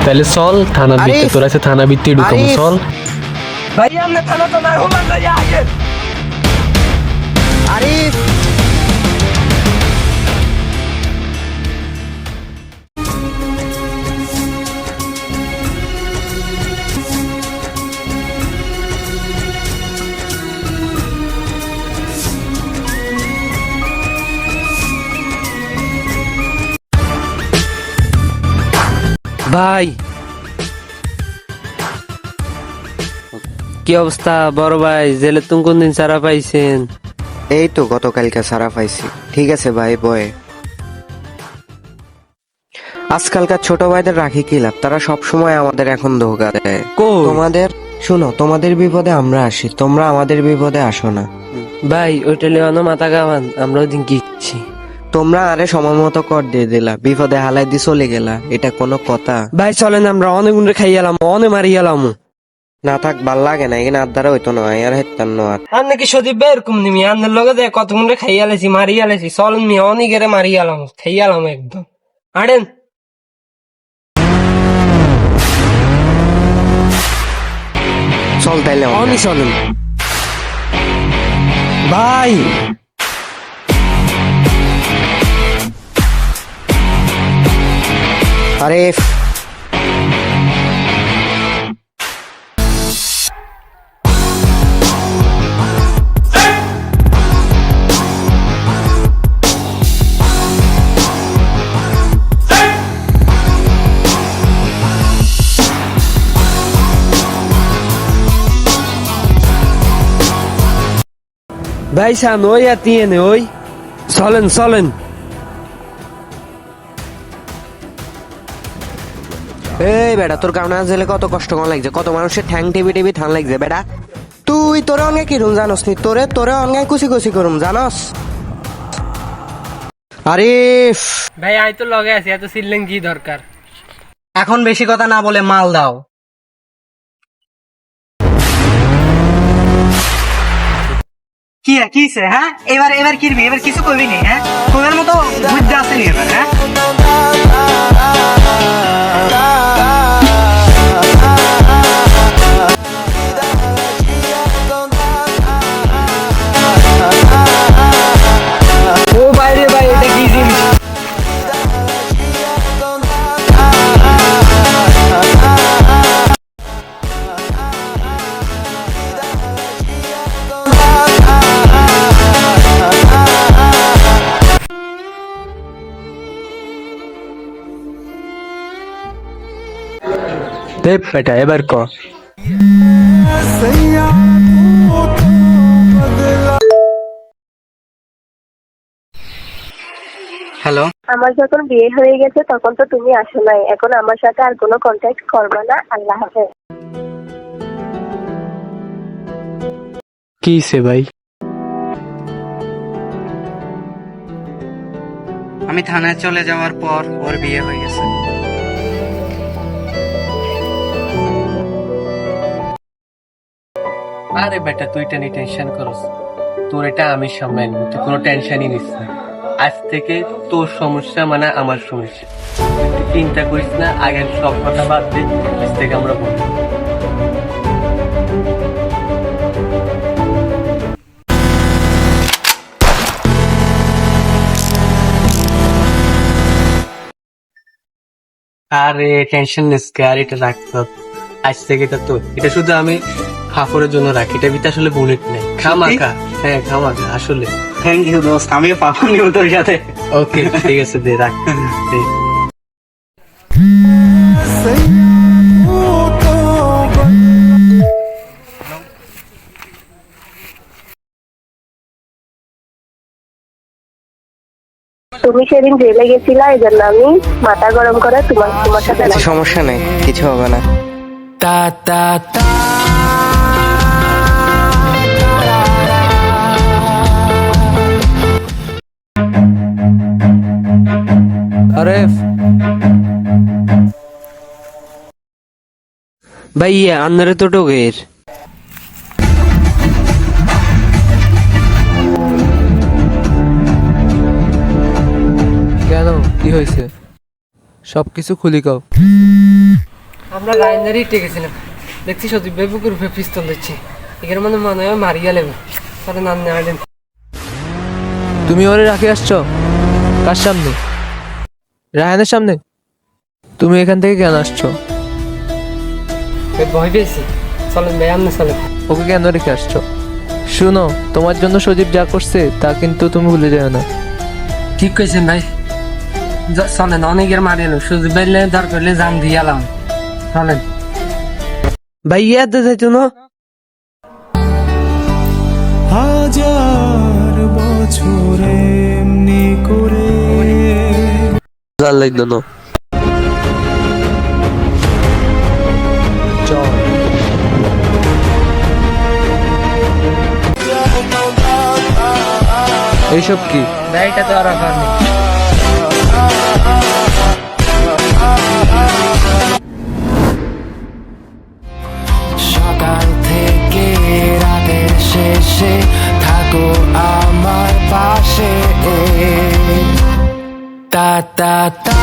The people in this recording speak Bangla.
তাহলে চল থানা আরিফ! ভিত্তি, তোর আছে থানা ভিত্তি ঢুকাবো, আরিফ! চল। ভাই আপনি থানা তো না হুমান ভাই আগে আরিফ! ভাই কি অবস্থা বড় ভাই? জেলে তুমি কোন দিন ছাড়া পাইছেন? এই তো গতকালকে সারা পাইছি। ঠিক আছে ভাই, বয়। আজকালকার ছোট ভাইদের রাখি কি লাভ? তারা সব সময় আমাদের এখন ধোকা দেয়। কই? তোমাদের শুনো, তোমাদের বিপদে আমরা আসি, তোমরা আমাদের বিপদে আসো না। ভাই ওইটা লেওয়ানো মাথা গাওয়ান, আমরা ওই দিন গিয়েছি। তোমরা আরে সময় মতো কর দিয়ে দিলা, বিপদে হালাই দিয়ে চলে গেলা, এটা কোনো কথা? ভাই চলেন আমরা অনেক গুণরে খাই এলাম, অনেক মারি এলাম। না থাক, ভাল লাগে না, এখানে আদারা হইতো না, আর হেতার নোয়ার। আর নাকি সদীপ ভাই এরকম নিমি আন্নের লগে দেয় কত গুণরে খাই আলেছি, মারি আলেছি। চলেন মি অনেক গেরে মারি এলাম, খাই এলাম একদম। আড়েন চল তাইলে আমরা। অনি চলেন ভাই। আরিফ! ভাই সান ওই আর তিয়েনে ওই চলেন চলেন। এই বেটা, তোর কারণে জেলে কত কষ্ট কম লাগছে, কত মানুষের ঠ্যাং টিভি টিভি থান লাগছে বেটা। তুই তোরে অনেক কিরম জানোস নি? তোরে অনেক কুচি কুচি করুম জানস। আরিফ! ভাই আই তো লগে আছি, এত সিললেন কি দরকার? এখন বেশি কথা না বলে মাল দাও। কি কিছে হ্যাঁ? এবার কিরবি, এবার কিছু করবি নি হ্যাঁ? তোমার মতো বুদ্ধি আছে নি এবার হ্যাঁ? ও বাইরে ভাই এটা কি জিনিস? দেব বেটা এবার ক। হ্যালো। আমার যখন বিয়ে হয়ে গেছে তখন তো তুমি আসো নাই, এখন আমার সাথে আর কোনো কন্ট্যাক্ট করবে না। আল্লাহ হাফেজ। কি সে ভাই? আমি থানায় চলে যাওয়ার পর ওর বিয়ে হয়ে গেছে। আরে বেটা তুই এটা নিয়ে টেনশন করস, তোর এটা আমি সামলাই নিব, তুই কোনো টেনশনই নিস না। আজ থেকে তোর সমস্যা মানে আমার সমস্যা, তুই চিন্তা করিস না। আগের সব কথা বাদ দে, আজ থেকে আমরা বলবো। আরে টেনশন নিস কে, আর এটা রাখতে হবে। আজ থেকে এটা তোর, এটা শুধু আমি ফাফরের জন্য রাখি, এটা ভিতরে আসলে বুলেট নেই, খামাখা। হ্যাঁ খামাখা আসলে। থ্যাংক ইউ দোস্ত, আমিও পাবো নিব তোর সাথে। ওকে ঠিক আছে, দে রাখ দে। তুমি সেদিন জেলে গেছিলা, এই জন্য আমি মাথা গরম করে তোমার সাথে সমস্যা নেই, কিছু হবে না। আরেফ ভাইয়া আন্নারে তো টোকের কেন, কি হয়েছে? সবকিছু খুলি কও। আমরা রায়নারই টেকেছিলাম, দেখছি সজীব ভাই বুকুর উপরে পিস্তল দিচ্ছে, এখানে মনে হয় মারিয়া লেবে। তাহলে নাম নেওয়া তুমি ওরে রাখে আসছো কার সামনে? রায়হানের সামনে? তুমি এখান থেকে কেন আসছো? ভয় পেয়েছি। চলেন ভাই, আপনি চলেন। ওকে কেন রেখে আসছো? শুনো, তোমার জন্য সজীব যা করছে তা কিন্তু তুমি ভুলে যাও না। ঠিক কইছেন ভাই, চলেন অনেকের মারি এলো, সজীব ভাই দরকার করলে জান দিয়ে এলাম। চলেন ভাইয়া তো যাইতো না। হাজার বছর এমনি করে ভাল লাগতো না। চল। এইসব কি? ভাই এটা তো আর অফার নেই। সকাল থেকে রাতের শেষে থাকো আমার পাশে তা তা তা